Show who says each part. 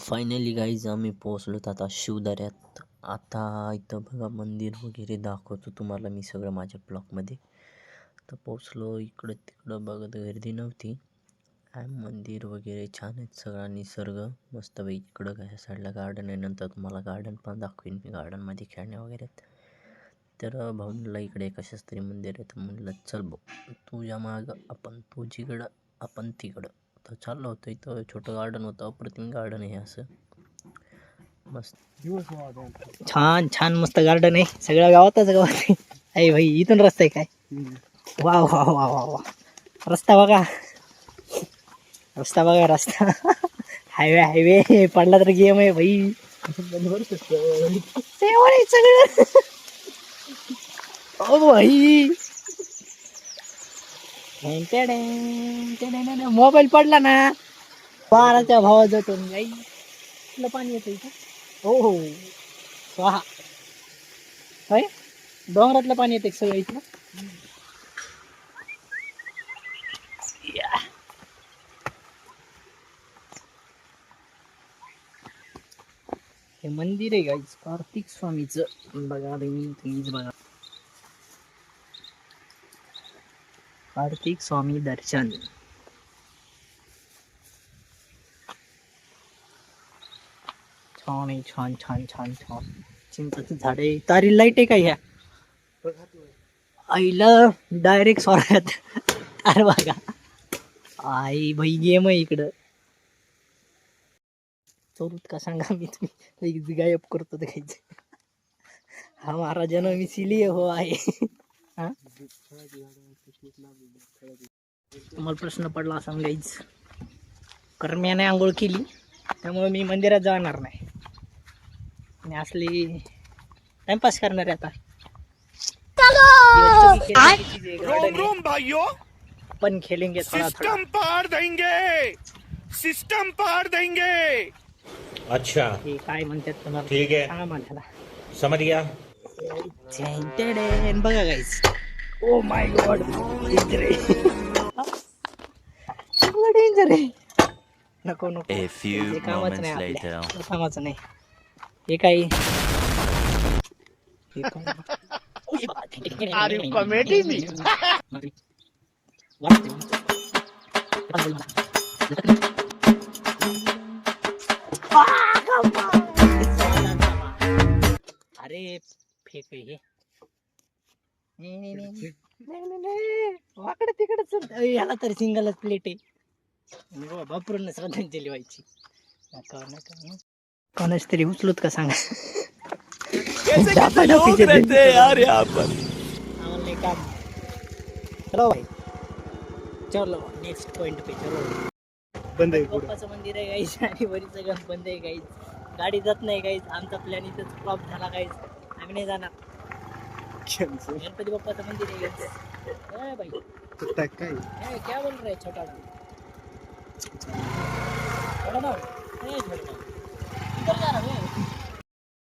Speaker 1: Finally guys आम्ही पोहोचलोत आता शिवदऱ्यात. आता इथं बघा मंदिर वगैरे दाखवतो तुम्हाला मी सगळं माझ्या ब्लॉगमध्ये. तर पोचलो, इकडं तिकडं बघत गर्दी नव्हती. मंदिर वगैरे छान आहेत, सगळा निसर्ग मस्त बाई. इकडं काय साईडला गार्डन आहे, नंतर तुम्हाला गार्डन पण दाखवीन मी. गार्डनमध्ये खेळणे वगैरे आहेत. तर भाऊंला इकडे कशाच तरी मंदिर आहे, तर म्हणलं चल भाऊ तुझ्या मागं आपण तुझीकडं आपण तिकडं. तर चाललो होतं, इथं छोटं गार्डन होतं, अप्रतिम गार्डन आहे असं मस्त. छान छान मस्त गार्डन आहे, सगळ्या गावातच गावात आहे भाई. इथून रस्ता आहे काय? वा वा वा वा वा, रस्ता बघा, रस्ता बघा, रस्ता हायवे हायवे पडला तर गेम आहे भाई. सगळं ओ भाई, मोबाईल पडला ना, बाराच्या भावात जातो गाई. पाणी येतं इथं. हो हो, स्वाहा. होय, डोंगरातलं पाणी येते सगळं इथं. हे मंदिर आहे गाईज कार्तिक स्वामीचं. बघा तुम्हीच बघा, कार्तिक स्वामी दर्शन. छान आहे, छान छान छान छान. चिंचाचं झाड आहे, तारी लाईट आहे का ह्या आईला डायरेक्ट सोडत. अरे बघा आई भाई, गेम आहे इकडं. चोरूत का सांगा मी, तुम्ही गायब करतो ते खायचं. हा महाराजानं मी सिली हो आहे. हा, तुम्हाला प्रश्न पडला असं गाईज, कर्म्याने आंघोळ केली त्यामुळे मी मंदिरात जाणार नाही आणि असली टाइमपास करणार आहे आता. अपन खेलेंगे, सिस्टम पार देंगे, सिस्टम पार देंगे. अच्छा काय म्हणतात तुम्हाला, ठीक आहे सांगा मला, समज गया. बघा guys, oh my God, danger आहे, डेंजर आहे. नको नको, हे कामाचं नाही आपल्या, कामाचं नाही हे काही. अरे कॉमेडी मी अरे फेक हे, वाकडे तिकडे याला तर सिंगलच प्लेट आहे. बापरून श्रद्धांजली व्हायची. नका नका, कोणाच तरी उचलूत का सांगा. यार यहाँ पर काम. चलो भाई, चलो नेक्स्ट पॉइंट पे चलो. बंद आहे, बाप्पाचं मंदिर आहे गाईज आणि वरी सगळं बंद आहे गाईज. गाडी जात नाही गाईज. आमचा प्लॅन इथंच फ्लॉप झाला गाईज, आम्ही नाही जाणार. गणपती बाप्पाचं मंदिर आहे गाईज. भाई क्या बोल रहे छोटा छोटा ना, इधर जा रहा है.